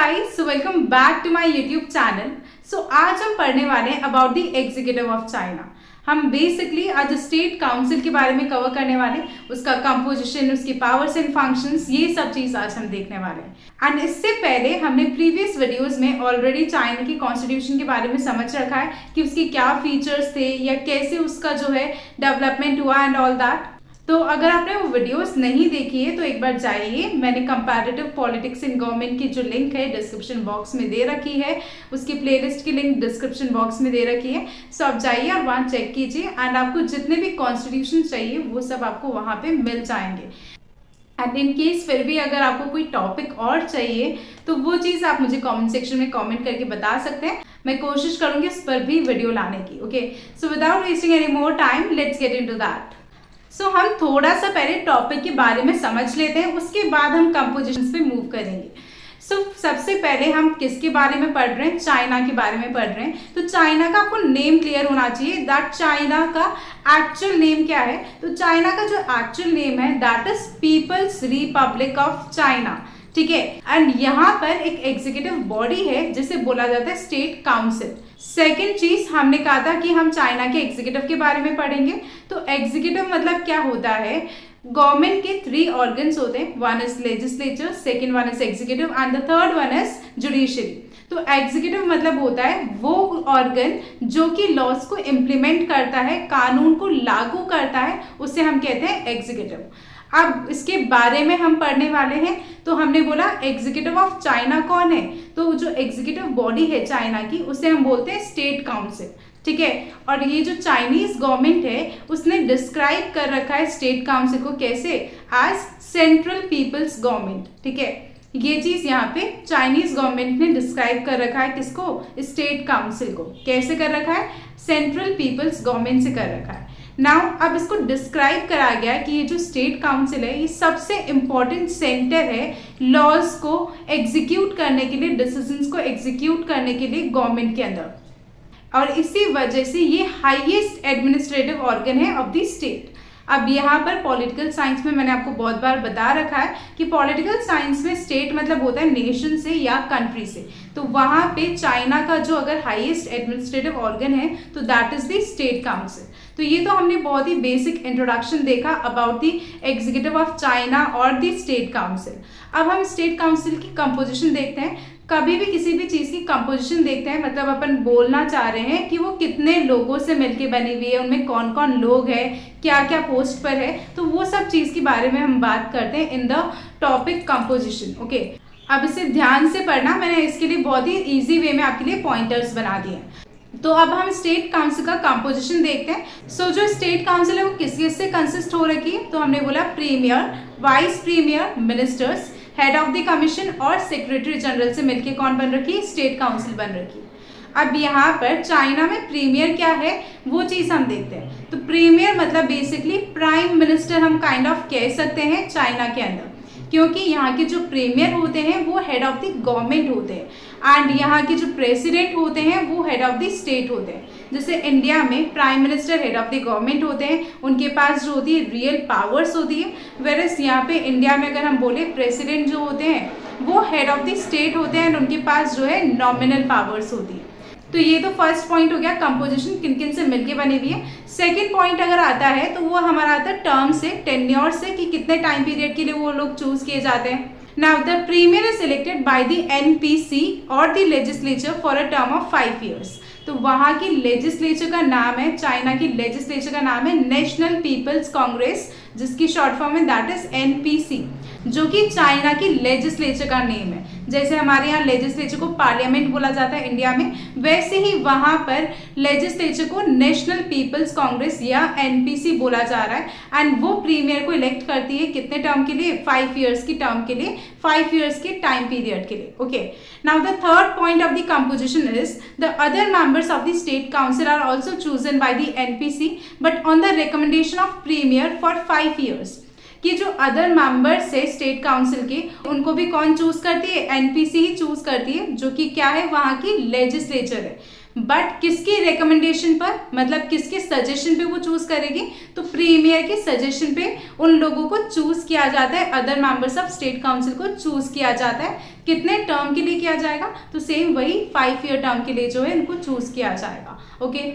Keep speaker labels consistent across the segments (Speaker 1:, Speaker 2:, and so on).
Speaker 1: Guys, welcome back to my YouTube channel. आज हम पढ़ने वाले हैं about the executive of China. हम बेसिकली आज स्टेट काउंसिल के बारे में कवर करने वाले, उसका कंपोजिशन, उसकी पावर्स एंड फंक्शंस, ये सब चीज आज हम देखने वाले हैं। एंड इससे पहले हमने प्रीवियस वीडियोस में ऑलरेडी चाइना की कॉन्स्टिट्यूशन के बारे में समझ रखा है कि उसके क्या फीचर्स थे या कैसे उसका जो है डेवलपमेंट हुआ एंड ऑल दैट। तो अगर आपने वो वीडियोस नहीं देखी है तो एक बार जाइए, मैंने कंपैरेटिव पॉलिटिक्स इन गवर्नमेंट की जो लिंक है डिस्क्रिप्शन बॉक्स में दे रखी है, उसकी प्लेलिस्ट की लिंक डिस्क्रिप्शन बॉक्स में दे रखी है। आप जाइए और वहाँ चेक कीजिए एंड आपको जितने भी कॉन्स्टिट्यूशन चाहिए वो सब आपको वहाँ पे मिल जाएंगे। एंड इन केस फिर भी अगर आपको कोई टॉपिक और चाहिए तो वो चीज़ आप मुझे कमेंट सेक्शन में कमेंट करके बता सकते हैं, मैं कोशिश करूँगी उस पर भी वीडियो लाने की। Okay, so without wasting any more time let's get into that. हम थोड़ा सा पहले टॉपिक के बारे में समझ लेते हैं, उसके बाद हम कंपोजिशंस पे मूव करेंगे। सबसे पहले हम किसके बारे में पढ़ रहे हैं? चाइना के बारे में पढ़ रहे हैं। तो चाइना का आपको नेम क्लियर होना चाहिए, दैट चाइना का एक्चुअल नेम क्या है। तो चाइना का जो एक्चुअल नेम है that is People's Republic of China, ठीक है। एंड यहाँ पर एक एग्जीक्यूटिव बॉडी है जिसे बोला जाता है स्टेट काउंसिल। सेकेंड चीज हमने कहा था कि हम चाइना के एग्जीक्यूटिव के बारे में पढ़ेंगे। तो एग्जीक्यूटिव मतलब क्या होता है? गवर्नमेंट के 3 ऑर्गन्स होते हैं, one is legislature, second one is executive and the third one is judiciary. तो एग्जीक्यूटिव मतलब होता है वो ऑर्गन जो कि लॉज को इम्प्लीमेंट करता है, कानून को लागू करता है, उसे हम कहते हैं एग्जीक्यूटिव। अब इसके बारे में हम पढ़ने वाले हैं। तो हमने बोला एग्जीक्यूटिव ऑफ चाइना कौन है? तो जो एग्जीक्यूटिव बॉडी है चाइना की उसे हम बोलते हैं स्टेट काउंसिल, ठीक है। और ये जो चाइनीज गवर्नमेंट है उसने डिस्क्राइब कर रखा है स्टेट काउंसिल को कैसे? एज सेंट्रल पीपल्स गवर्नमेंट, ठीक है। ये चीज यहाँ पे चाइनीज गवर्नमेंट ने डिस्क्राइब कर रखा है, किसको? स्टेट काउंसिल को। कैसे कर रखा है? सेंट्रल पीपल्स गवर्नमेंट से कर रखा है। नाउ अब इसको डिस्क्राइब करा गया कि ये जो स्टेट काउंसिल है ये सबसे इंपॉर्टेंट सेंटर है लॉज को एग्जीक्यूट करने के लिए, डिसीजंस को एग्जीक्यूट करने के लिए गवर्नमेंट के अंदर, और इसी वजह से ये हाईएस्ट एडमिनिस्ट्रेटिव ऑर्गन है ऑफ द स्टेट। अब यहाँ पर पॉलिटिकल साइंस में मैंने आपको बहुत बार बता रखा है कि पॉलिटिकल साइंस में स्टेट मतलब होता है नेशन से या कंट्री से। तो वहाँ पे चाइना का जो अगर हाईएस्ट एडमिनिस्ट्रेटिव ऑर्गन है तो that is the state council. तो ये तो हमने बहुत ही बेसिक इंट्रोडक्शन देखा about the executive of China और द स्टेट काउंसिल। अब हम स्टेट काउंसिल की कंपोजिशन देखते हैं। कभी भी किसी भी चीज़ की कंपोजिशन देखते हैं मतलब अपन बोलना चाह रहे हैं कि वो कितने लोगों से मिलके बनी हुई है, उनमें कौन कौन लोग हैं, क्या क्या पोस्ट पर है, तो वो सब चीज़ के बारे में हम बात करते हैं in the topic composition. Okay, अब इसे ध्यान से पढ़ना, मैंने इसके लिए बहुत ही ईजी वे में आपके लिए पॉइंटर्स बना दिए हैं। तो अब हम स्टेट काउंसिल का कंपोजिशन देखते हैं। जो स्टेट काउंसिल है वो किस किस से कंसिस्ट हो रखी है? तो हमने बोला premier, vice premier, ministers, head of the commission और सेक्रेटरी जनरल से मिलके कौन बन रखी है? स्टेट काउंसिल बन रखी है। अब यहाँ पर चाइना में प्रीमियर क्या है वो चीज़ हम देखते हैं। तो प्रीमियर मतलब बेसिकली प्राइम मिनिस्टर हम काइंड ऑफ कह सकते हैं चाइना के अंदर, क्योंकि यहाँ के जो प्रीमियर होते हैं वो हेड ऑफ द गवर्नमेंट होते हैं एंड यहाँ के जो प्रेसिडेंट होते हैं वो हेड ऑफ द स्टेट होते हैं। जैसे इंडिया में prime minister head of the government होते हैं, उनके पास जो होती है रियल पावर्स होती है, वेरस यहाँ पे इंडिया में अगर हम बोले प्रेसिडेंट जो होते हैं वो हेड ऑफ द स्टेट होते हैं एंड उनके पास जो है नॉमिनल पावर्स होती है। तो ये तो फर्स्ट पॉइंट हो गया, कंपोजिशन किन किन से मिलके बनी हुई है। सेकंड पॉइंट अगर आता है तो वो हमारा आता है टर्म से, टेन्योर से, कि कितने टाइम पीरियड के लिए वो लोग चूज किए जाते हैं। Now the premier is elected by the NPC or the legislature for a term of 5 years. तो वहाँ की लेजिस्लेचर का नाम है, चाइना की लेजिस्लेचर का नाम है नेशनल पीपल्स कांग्रेस, जिसकी शॉर्ट फॉर्म है दैट इज एनपीसी, जो कि चाइना की लेजिस्लेचर का नेम है। जैसे हमारे यहाँ लेजिस्लेचर को पार्लियामेंट बोला जाता है इंडिया में, वैसे ही वहाँ पर लेजिस्लेचर को नेशनल पीपल्स कांग्रेस या एनपीसी बोला जा रहा है एंड वो प्रीमियर को इलेक्ट करती है कितने टर्म के लिए? 5 ईयर्स की टर्म के लिए, 5 ईयर्स के टाइम पीरियड के लिए। Okay, now the third point of the composition is the other members of the state council are also chosen by the NPC but on the recommendation of premier for 5 years। कि जो other members है state council के उनको भी कौन choose करती है? NPC ही choose करती है, जो कि क्या है? वहाँ की लेजिस्लेचर है। बट किसकी रिकमेंडेशन पर, मतलब किसके सजेशन पे वो चूज करेगी, तो प्रीमियर के सजेशन पे उन लोगों को चूज किया जाता है, other members of state council को चूज किया जाता है। कितने टर्म के लिए किया जाएगा, तो सेम वही 5 ईयर टर्म के लिए जो है इनको चूज किया जाएगा। ओके,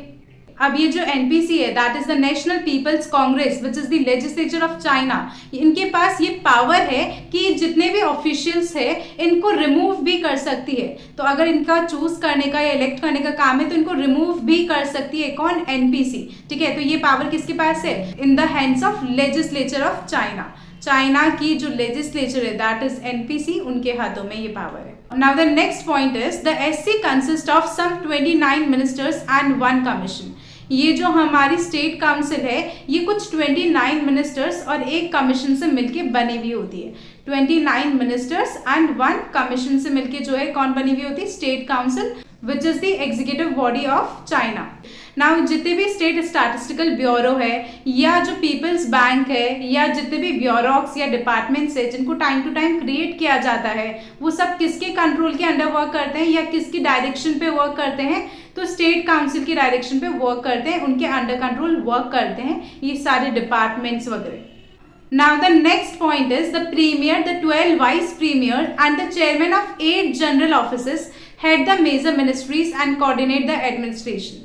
Speaker 1: अब ये जो एनपीसी है, that is the National People's Congress which is the legislature of China, इनके पास ये पावर है कि जितने भी ऑफिशियल्स है इनको रिमूव भी कर सकती है। तो अगर इनका चूज करने का या इलेक्ट करने का काम है तो इनको रिमूव भी कर सकती है। कौन, एनपीसी। ठीक है, तो ये पावर किसके पास है, in the hands of legislature of China. China की जो लेजिस्लेचर है दैट इज एनपीसी, उनके हाथों में ये पावर है। Now the next point is the SC consist of some 29 ministers and 1 commission. ये जो हमारी स्टेट काउंसिल है ये कुछ 29 मिनिस्टर्स और एक कमीशन से मिलके बनी हुई होती है। 29 मिनिस्टर्स एंड 1 कमीशन से मिलके जो है कौन बनी हुई होती है, state council which is the executive body of China. Now जितने भी स्टेट स्टैटिस्टिकल ब्यूरो है या जो पीपल्स बैंक है या जितने भी ब्यूरोक्स या डिपार्टमेंट्स है जिनको टाइम टू टाइम क्रिएट किया जाता है, वो सब किसके कंट्रोल के अंडर वर्क करते हैं या किसकी डायरेक्शन पे वर्क करते हैं, तो स्टेट काउंसिल की डायरेक्शन पे वर्क करते हैं, उनके अंडर कंट्रोल वर्क करते हैं ये सारे डिपार्टमेंट्स वगैरह। Now the next point is the premier, the 12 vice premier and the chairman of 8 general offices head the major ministries and coordinate the administration.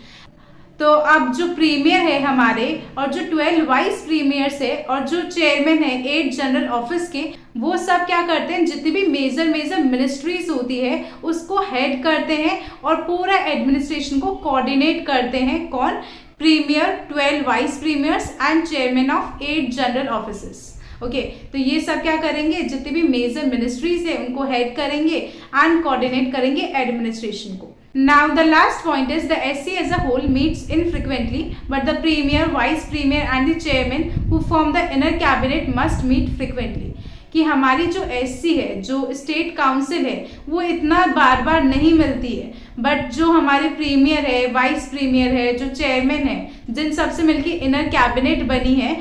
Speaker 1: तो अब जो प्रीमियर है हमारे और जो 12 वाइस प्रीमियर्स है और जो चेयरमैन है 8 जनरल ऑफिस के, वो सब क्या करते हैं, जितनी भी मेजर मिनिस्ट्रीज होती है उसको हेड करते हैं और पूरा एडमिनिस्ट्रेशन को कोऑर्डिनेट करते हैं। कौन, premier, 12 vice premiers and chairman of 8 general offices. Okay, तो ये सब क्या करेंगे, जितने भी मेजर मिनिस्ट्रीज है उनको हेड करेंगे एंड कोऑर्डिनेट करेंगे एडमिनिस्ट्रेशन को। Now the last point is the SC as a whole meets infrequently, but the premier, vice premier and the chairman who form the inner cabinet must meet frequently. कि हमारी जो SC है, जो state council है, वो इतना बार बार नहीं मिलती है, बट जो हमारे प्रीमियर है, वाइस प्रीमियर है, जो चेयरमैन है, जिन सबसे मिलके इनर कैबिनेट बनी है,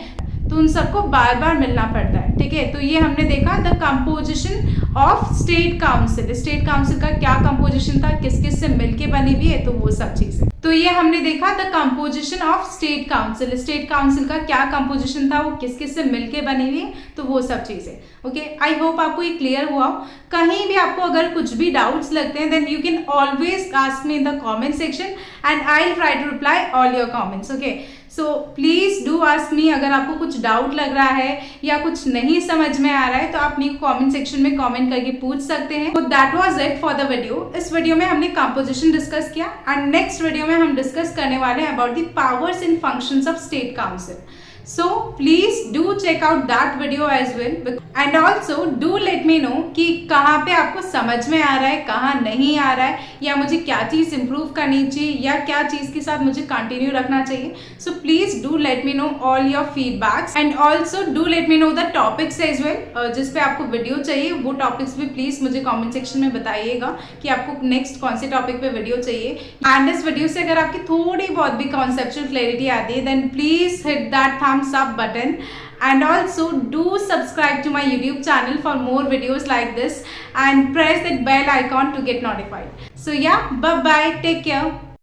Speaker 1: तो उन सबको बार बार मिलना पड़ता है। ठीक है, तो ये हमने देखा the composition of state council. State council का क्या कंपोजिशन था, किस किस से मिलके बनी हुई है, तो वो सब चीजें। तो ये हमने देखा the composition of state council. State council का क्या कंपोजिशन था, वो किस किस से मिलके बनी हुई है, तो वो सब चीजें। ओके, आई होप आपको ये क्लियर हुआ हो। कहीं भी आपको अगर कुछ भी डाउट्स लगते हैं then you can always ask me in the comment section and I will try to reply all your comments. Okay, so please do ask me. अगर आपको कुछ डाउट लग रहा है या कुछ नहीं समझ में आ रहा है तो आप मेरे कमेंट सेक्शन में कमेंट करके पूछ सकते हैं। तो that was it for the video. इस वीडियो में हमने कंपोजिशन डिस्कस किया एंड नेक्स्ट वीडियो में हम डिस्कस करने वाले हैं about the powers and functions of state council. So please do check out that video as well and also do let me know कि कहाँ पे आपको समझ में आ रहा है, कहाँ नहीं आ रहा है, या मुझे क्या चीज़ इम्प्रूव करनी चाहिए या क्या चीज़ के साथ मुझे कंटिन्यू रखना चाहिए। So please do let me know all your feedbacks and also do let me know the topics as well। जिस पे आपको वीडियो चाहिए वो टॉपिक्स भी प्लीज़ मुझे कॉमेंट सेक्शन में बताइएगा कि आपको नेक्स्ट कौन से टॉपिक पे वीडियो चाहिए। एंड इस वीडियो से अगर आपकी थोड़ी बहुत भी कॉन्सेप्चुअल क्लैरिटी आती है then please hit that thumbs up button and also do subscribe to my YouTube channel for more videos like this and press that bell icon to get notified. So yeah, bye bye, take care.